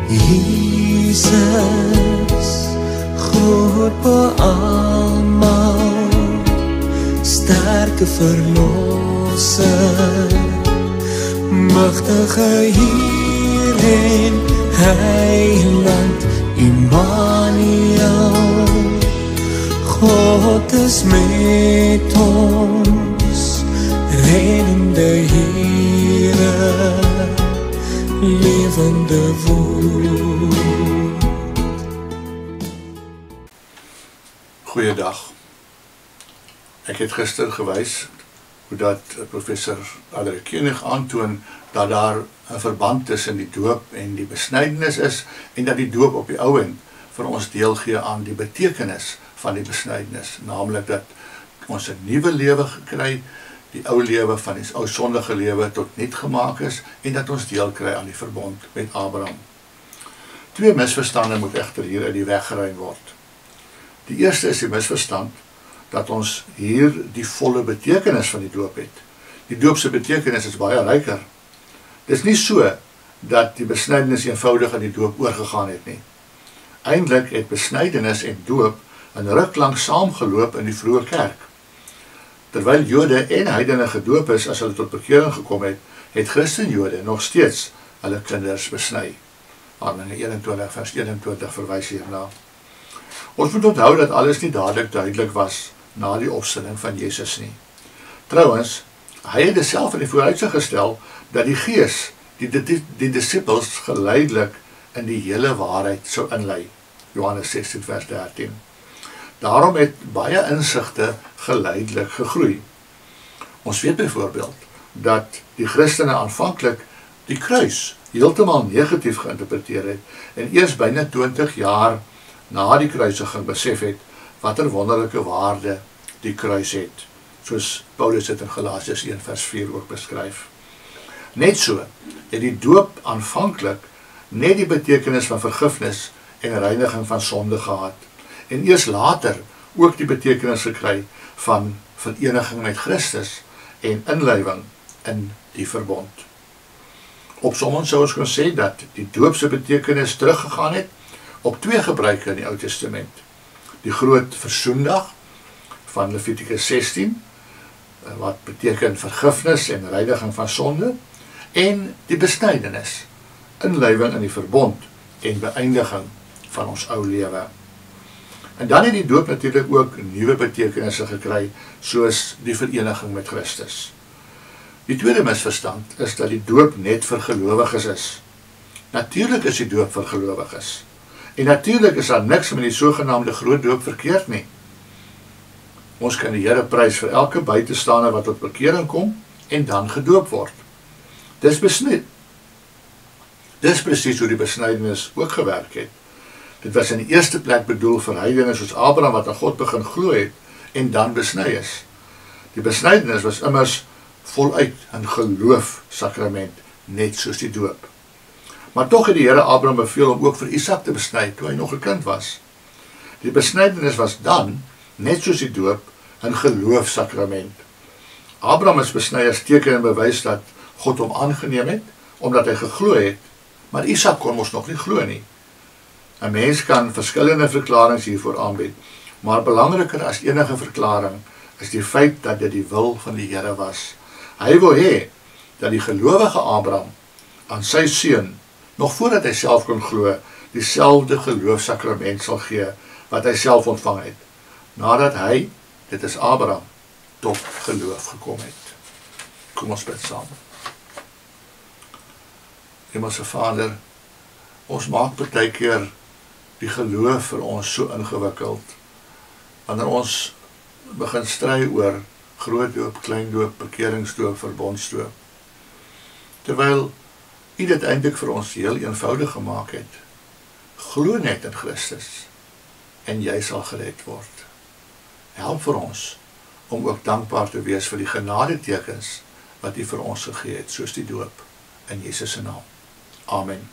Jesus, groot bo almal, sterke verlosser, magtige Heer en Heiland Immanuel. God is met ons, reddende Heere, levende woord. Goeiedag. Ek het gister gewys hoe dat professor Adriaan Koenig aantoon dat daar 'n verband tussen die doop en die besnydenis is en dat die doop op die ou end vir ons deel gee aan die betekenis van die besnydenis, naamlik dat ons 'n nuwe lewe gekry, die ou lewe van die ou sondige lewe tot nuut gemaak is en dat ons deel kry aan die verbond met Abraham. Twee misverstande moet egter hier uit die weg geruim word. Die eerste is die misverstand dat ons hier die volle betekenis van die doop het. Die doop se betekenis is baie ryker. Dit is nie so dat die besnydenis eenvoudig aan die doop oorgegaan het nie. Eintlik het besnydenis en doop 'n ruk lank saamgeloop in die vroeë kerk. Terwyl Jode en heidene gedoop is as hulle tot bekering gekom het, het Christenjode nog steeds hulle kinders besny. Handelinge 21 vers 21 verwys hierna. Ons moet onthou dat alles nie dadelik duidelik was na die opstanding van Jesus nie. Trouwens, hy het self in die vooruitsig gestel dat die Gees die disippels geleidelik in die hele waarheid sou inlei. Johannes 16 vers 13. Daarom het baie insigte geleidelik gegroei. Ons weet byvoorbeeld dat die Christene aanvanklik die kruis heeltemal negatief geïnterpreteer het en eers byna 20 jaar na die kruisiging besef het watter wonderlike waarde die kruis het, soos Paulus dit in Galasiërs 1 vers 4 ook beskryf. Net so het die doop aanvanklik net die betekenis van vergifnis en reiniging van sonde gehad, en eers later ook die betekenis gekry van vereniging met Christus en inlywing in die verbond. Opsommend sou ons kon sê dat die doop se betekenis teruggegaan het op twee gebruike in die Ou Testament. Die groot versoendag van Levitikus 16, wat beteken vergifnis en reiniging van sonde, en die besnydenis, inlywing in die verbond en beëindiging van ons ou lewe. En dan het die doop natuurlik ook nuwe betekenisse gekry, soos die vereniging met Christus. Die tweede misverstand is dat die doop net vir gelowiges is. Natuurlik is die doop vir gelowiges. En natuurlik is daar niks met die sogenaamde groot doop verkeerd nie. Ons kan die Here prys vir elke buitestander wat tot bekering kom en dan gedoop word. Dis besny. Dis presies hoe die besnydenis ook gewerk het. Dit was in die eerste plek bedoel vir heidene soos Abraham wat aan God begin glo het en dan besny is. Die besnydenis was immers voluit 'n geloof sakrament, net soos die doop. Maar tog het die Here Abraham beveel om ook vir Isak te besny toe hy nog 'n kind was. Die besnydenis was dan, net soos die doop, 'n geloofsakrament. Abraham is besny as teken en bewys dat God hom aangeneem het, omdat hy geglo het, maar Isak kon mos nog nie glo nie. 'n Mens kan verskillende verklaringe hiervoor aanbied, maar belangriker as enige verklaring is die feit dat dit die wil van die Here was. Hy wou hê dat die gelowige Abraham aan sy seun, nog voordat hy self kon glo, dieselfde geloofsakrament sal gee wat hy self ontvang het, nadat hy, dit is Abraham, tot geloof gekom het. Kom ons bid saam. Hemelse Vader, ons maak partykeer die geloof vir ons so ingewikkeld, wanneer ons begin stry oor groot doop, klein doop, bekeringsdoop, verbondsdoop, terwyl U dit eintlik vir ons heel eenvoudig gemaak het. Glo net in Christus en jy sal gered word. Help vir ons om ook dankbaar te wees vir die genadetekens wat U vir ons gegee het, soos die doop in Jesus se naam. Amen.